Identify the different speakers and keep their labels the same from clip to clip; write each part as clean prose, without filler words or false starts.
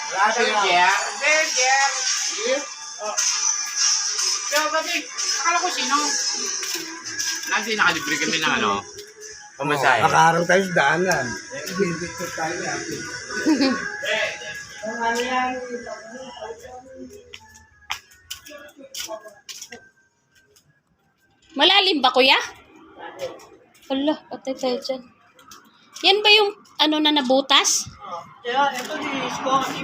Speaker 1: Burger. Burger. Oh. Pero kasi, akala ko sino? Nanti nakalibre kami ng ano? Pamasahe.
Speaker 2: Nakaaraw tayo sa daanan. Bibigtot tayo na. Ang ano yan?
Speaker 3: Malalim ba, kuya? Wala, patay tayo dyan. Yan ba yung ano na nabutas?
Speaker 2: Kaya ito nilis ko kasi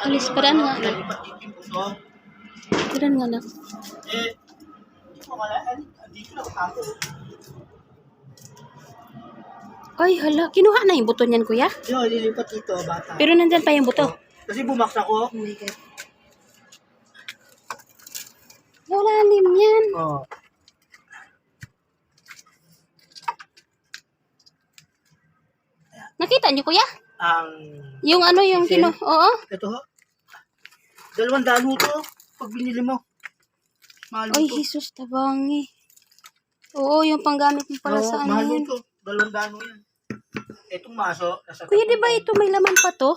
Speaker 3: Alis pa rin nga.
Speaker 2: pinalipat dito yung puso.
Speaker 3: Tiran nga na.
Speaker 2: Hindi ko wala. Dito na ako.
Speaker 3: Ay, hala. Kinuha na yung buto niyan, kuya?
Speaker 2: Yun, lilipat dito, bata.
Speaker 3: Pero nandyan pa yung buto.
Speaker 2: Kasi bumaksak ko.
Speaker 3: Oh my God. Malalim yan.
Speaker 2: Oo.
Speaker 3: Nakita niyo, kuya?
Speaker 2: Ang...
Speaker 3: Yung ano, yung
Speaker 2: Sisig?
Speaker 3: Oo.
Speaker 2: Ito ho. 200 to. Pag binili mo. Mahal
Speaker 3: Ay,
Speaker 2: to.
Speaker 3: Jesus, tabangi. Oo, yung panggamit mo pala sa ano
Speaker 2: mahal
Speaker 3: yan.
Speaker 2: to. 200 yan. Itong maso. Nasa
Speaker 3: Kuya, di ba ito may laman pa to?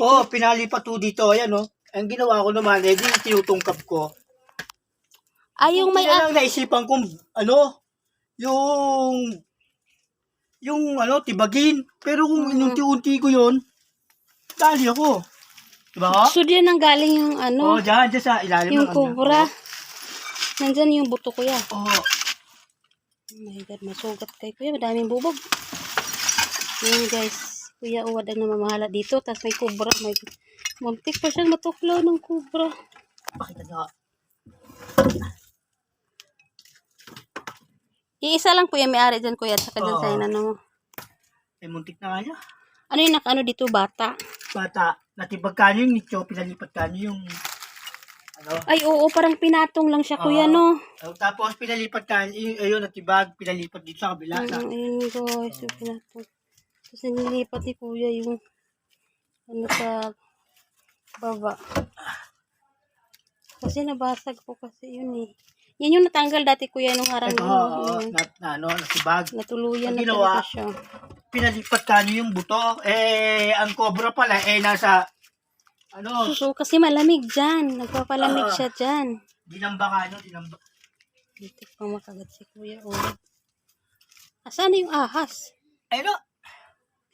Speaker 2: Oo, pinalipat to dito. Ayan o. Ang ginawa ko naman, di tinutungkap ko.
Speaker 3: Ay, yung may...
Speaker 2: Kaya lang naisipan kong, ano, yung tibagin. Pero kung inunti-unti ko yun, dali ako. Diba?
Speaker 3: So, diyan ang galing yung ano,
Speaker 2: Dyan sa ilalim
Speaker 3: yung
Speaker 2: ng
Speaker 3: kubra. Nandyan yung buto, kuya.
Speaker 2: Oo.
Speaker 3: Oh my God, masugat kay kuya. Madaming bubog. Yun, guys. Kuya, uwad ang namamahala dito. Tapos may kubra. May muntik pa siya matuklaw ng kubra.
Speaker 2: Pakita nyo.
Speaker 3: Iisa lang po yung may-ari dyan, kuya. At saka dyan sa inano mo.
Speaker 2: Muntik na nga niya.
Speaker 3: Ano yung naka-ano dito, bata?
Speaker 2: Bata, natibag ka nyo yung nicho, pinalipat ka nyo yung,
Speaker 3: Ay, oo. Parang pinatong lang siya, kuya, no?
Speaker 2: Tapos pinalipat ka nyo, ayun, natibag, pinalipat dito sa kabila.
Speaker 3: Ayun, guys. Yung pinatong. Tapos nililipat ni kuya yung ano sa baba. Kasi nabasag po kasi yun eh. Yan yung natanggal dati, kuya, nung harang.
Speaker 2: Ito, natibag.
Speaker 3: Natuluyan
Speaker 2: Ang
Speaker 3: na
Speaker 2: ginawa,
Speaker 3: talaga siya.
Speaker 2: pinalipat ka nyo yung buto. Ang cobra pala, nasa,
Speaker 3: So, kasi malamig dyan. Nagpapalamig siya dyan.
Speaker 2: dinamba ka nyo, dinamba.
Speaker 3: Dito pa makagat si kuya. Oh. Asan na yung ahas?
Speaker 2: Ayun,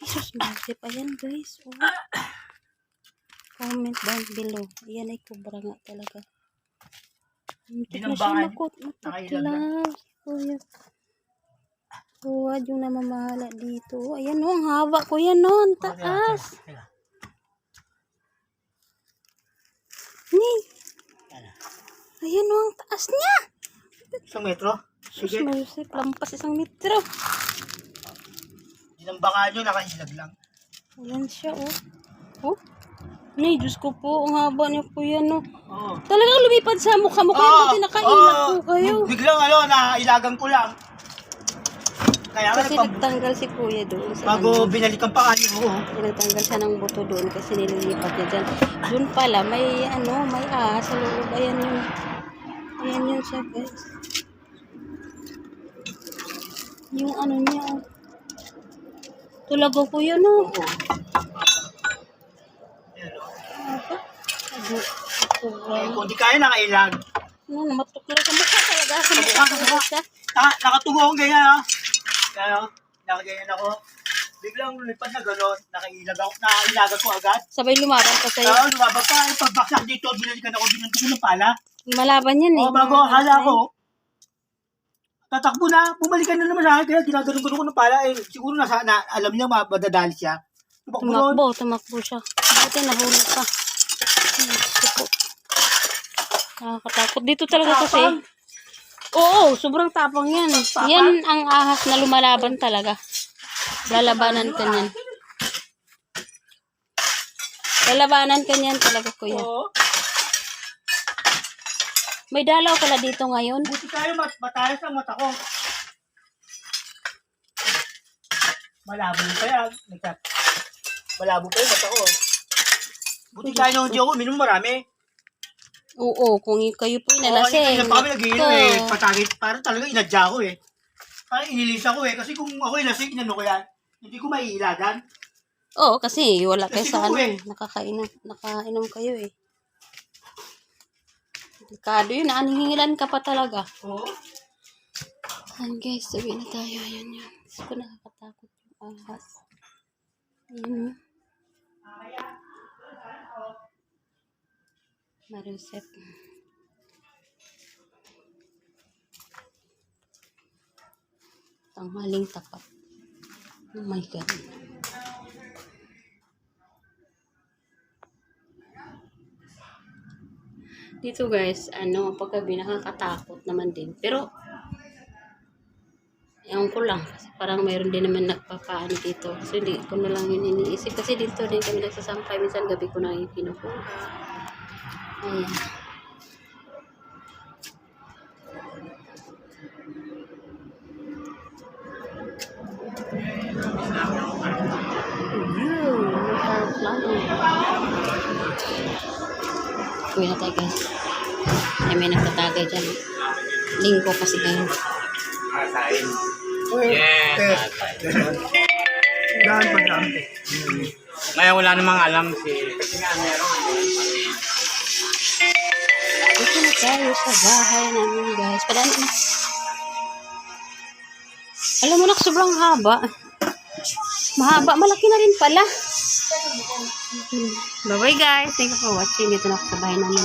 Speaker 3: Jesus, magsip. Ayan, guys. Oh. Comment down below. Ayan ay kubra nga talaga. Hindi na siya
Speaker 2: Dinambangan.
Speaker 3: matuklaw. Kuya. Huwad yung namamahala dito. Ayan, no, ang haba, kuya, no. Ang taas. Ni. Ayan, no, ang taas niya.
Speaker 2: isang metro.
Speaker 3: Jesus,
Speaker 2: Sige,
Speaker 3: magsip. Lampas 1 metro.
Speaker 2: dinamba ka nyo, nakailag lang.
Speaker 3: Ayan siya, oh. Oh. Nay, Diyos ko po, ang haba niya po yan, no.
Speaker 2: Oo.
Speaker 3: Talagang lumipad sa mukha mo, kaya buti nakailag po kayo.
Speaker 2: Biglang nailagan ko lang. Kaya
Speaker 3: Kasi nagtanggal si kuya doon. Sa
Speaker 2: bago binalikan pa kanya mo.
Speaker 3: nagtanggal siya ng buto doon kasi nililipat niya dyan. Doon pala, may may ahas sa loob. Ayan yun siya, guys. Yung ano niya, oh. Talaga po yun, oh.
Speaker 2: Kung di kaya nakailag.
Speaker 3: Namatukla sa mukha talaga. Sa mukha siya.
Speaker 2: Nakatungo akong ganyan ha. Kaya nakaganyan ako. Biglang lumipad na gano'n. Nakailagan ko agad.
Speaker 3: Sabay lumaban pa sa'yo.
Speaker 2: Lumabas pa. Pagbaksak dito, binalikan ako. Binunto ko ng pala.
Speaker 3: Malaban yan eh.
Speaker 2: Bago akala ko, tatakbo na. Bumalikan na naman sa akin. Kaya ginagano'n ko ng pala. Siguro alam niya madadali siya.
Speaker 3: Tumakbo siya. Buti nahuli pa. Suko. Nakakatakot. Dito talaga kasi. Oo, sobrang tapang yan. Yan ang ahas na lumalaban talaga. Lalabanan ka niyan. Lalabanan ka niyan talaga, kuya.
Speaker 2: Oo.
Speaker 3: May dalaw pala dito ngayon.
Speaker 2: Buti tayo matayos ang mata ko. Malabo pa yan. Malabo pa yung mata ko. Buti tayo nung hindi ako. Minum marami.
Speaker 3: Oo, kung kayo po inalasing.
Speaker 2: Hindi pa kami nag-iinom Patagit. Parang talaga inadya ko Parang inilisa ko Kasi kung ako ilasing, inano ko yan. Hindi ko maiilagan.
Speaker 3: Oo, kasi wala kayo
Speaker 2: Kasi
Speaker 3: sa ano.
Speaker 2: kukuwi.
Speaker 3: Nakainom kayo eh. Delikado yun. Naningilan ka pa talaga.
Speaker 2: Oo.
Speaker 3: Ayan guys, sabi na tayo. Ayan yun. Gusto ko nakakatakot yung ahas. Ayan o. Mariusep. Tanghaling tapat. Oh my God. Dito guys, paggabi nakakatakot naman din. Pero, ewan ko lang. Kasi parang mayroon din naman nagpapaano dito. So, hindi ko na lang yun iniisip. Kasi dito din kami nagsasampay. Minsan gabi ko na yung kinukuha. Ayan. Uwi na tayo guys. Ay, may nagtatagay dyan. Linggo kasi ngayon.
Speaker 1: Asahin. Yes, asahin.
Speaker 2: Yan, pagkampi.
Speaker 1: Ngayon wala namang alam si... Kasi nga meron.
Speaker 3: Dito na tayo sa bahay namin guys. Padaan na. Alam mo na, sobrang haba. Mahaba. Malaki na rin pala. Bye-bye guys. Thank you for watching. Dito na ako sa bahay namin.